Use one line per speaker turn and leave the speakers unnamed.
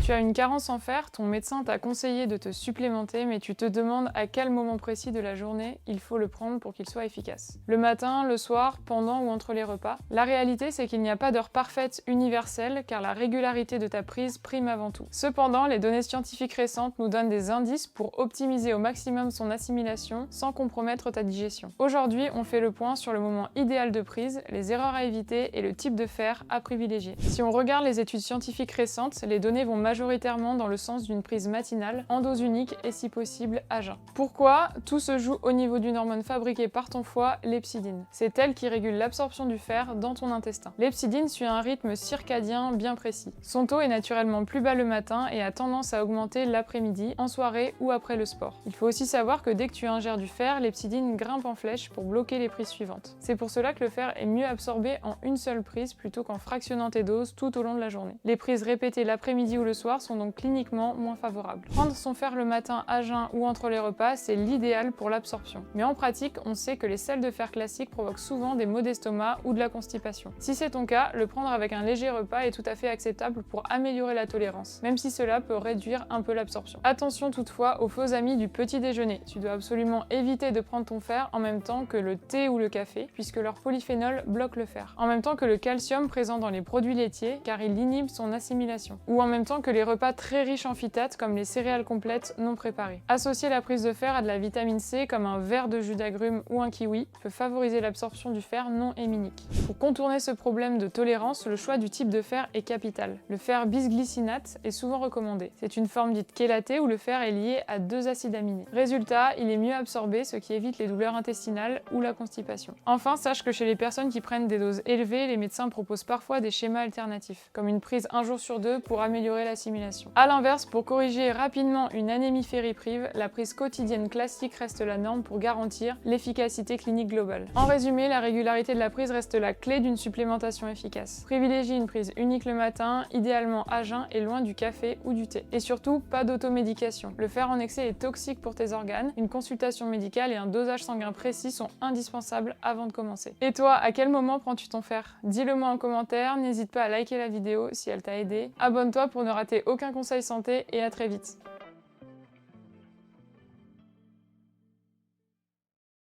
Tu as une carence en fer, ton médecin t'a conseillé de te supplémenter, mais tu te demandes à quel moment précis de la journée il faut le prendre pour qu'il soit efficace. Le matin, le soir, pendant ou entre les repas. La réalité, c'est qu'il n'y a pas d'heure parfaite universelle, car la régularité de ta prise prime avant tout. Cependant, les données scientifiques récentes nous donnent des indices pour optimiser au maximum son assimilation sans compromettre ta digestion. Aujourd'hui, on fait le point sur le moment idéal de prise, les erreurs à éviter et le type de fer à privilégier. Si on regarde les études scientifiques récentes, les données vont majoritairement dans le sens d'une prise matinale, en dose unique et si possible à jeun. Pourquoi? Tout se joue au niveau d'une hormone fabriquée par ton foie, l'hepsidine. C'est elle qui régule l'absorption du fer dans ton intestin. L'hepsidine suit un rythme circadien bien précis. Son taux est naturellement plus bas le matin et a tendance à augmenter l'après-midi, en soirée ou après le sport. Il faut aussi savoir que dès que tu ingères du fer, l'hepsidine grimpe en flèche pour bloquer les prises suivantes. C'est pour cela que le fer est mieux absorbé en une seule prise plutôt qu'en fractionnant tes doses tout au long de la journée. Les prises répétées l'après-midi ou le soir sont donc cliniquement moins favorables. Prendre son fer le matin à jeun ou entre les repas, c'est l'idéal pour l'absorption. Mais en pratique, on sait que les sels de fer classiques provoquent souvent des maux d'estomac ou de la constipation. Si c'est ton cas, le prendre avec un léger repas est tout à fait acceptable pour améliorer la tolérance, même si cela peut réduire un peu l'absorption. Attention toutefois aux faux amis du petit déjeuner. Tu dois absolument éviter de prendre ton fer en même temps que le thé ou le café, puisque leur polyphénol bloque le fer. En même temps que le calcium présent dans les produits laitiers, car il inhibe son assimilation. Ou en même temps que les repas très riches en phytates, comme les céréales complètes non préparées. Associer la prise de fer à de la vitamine C, comme un verre de jus d'agrumes ou un kiwi, peut favoriser l'absorption du fer non héminique. Pour contourner ce problème de tolérance, le choix du type de fer est capital. Le fer bisglycinate est souvent recommandé. C'est une forme dite chélatée où le fer est lié à 2 acides aminés. Résultat, il est mieux absorbé, ce qui évite les douleurs intestinales ou la constipation. Enfin, sache que chez les personnes qui prennent des doses élevées, les médecins proposent parfois des schémas alternatifs, comme une prise un jour sur 2 pour améliorer l'assimilation. A l'inverse, pour corriger rapidement une anémie ferriprive, la prise quotidienne classique reste la norme pour garantir l'efficacité clinique globale. En résumé, la régularité de la prise reste la clé d'une supplémentation efficace. Privilégie une prise unique le matin, idéalement à jeun et loin du café ou du thé. Et surtout, pas d'automédication. Le fer en excès est toxique pour tes organes, une consultation médicale et un dosage sanguin précis sont indispensables avant de commencer. Et toi, à quel moment prends-tu ton fer? Dis-le moi en commentaire, n'hésite pas à liker la vidéo si elle t'a aidé. Abonne-toi pour ne rater aucun conseil santé et à très vite.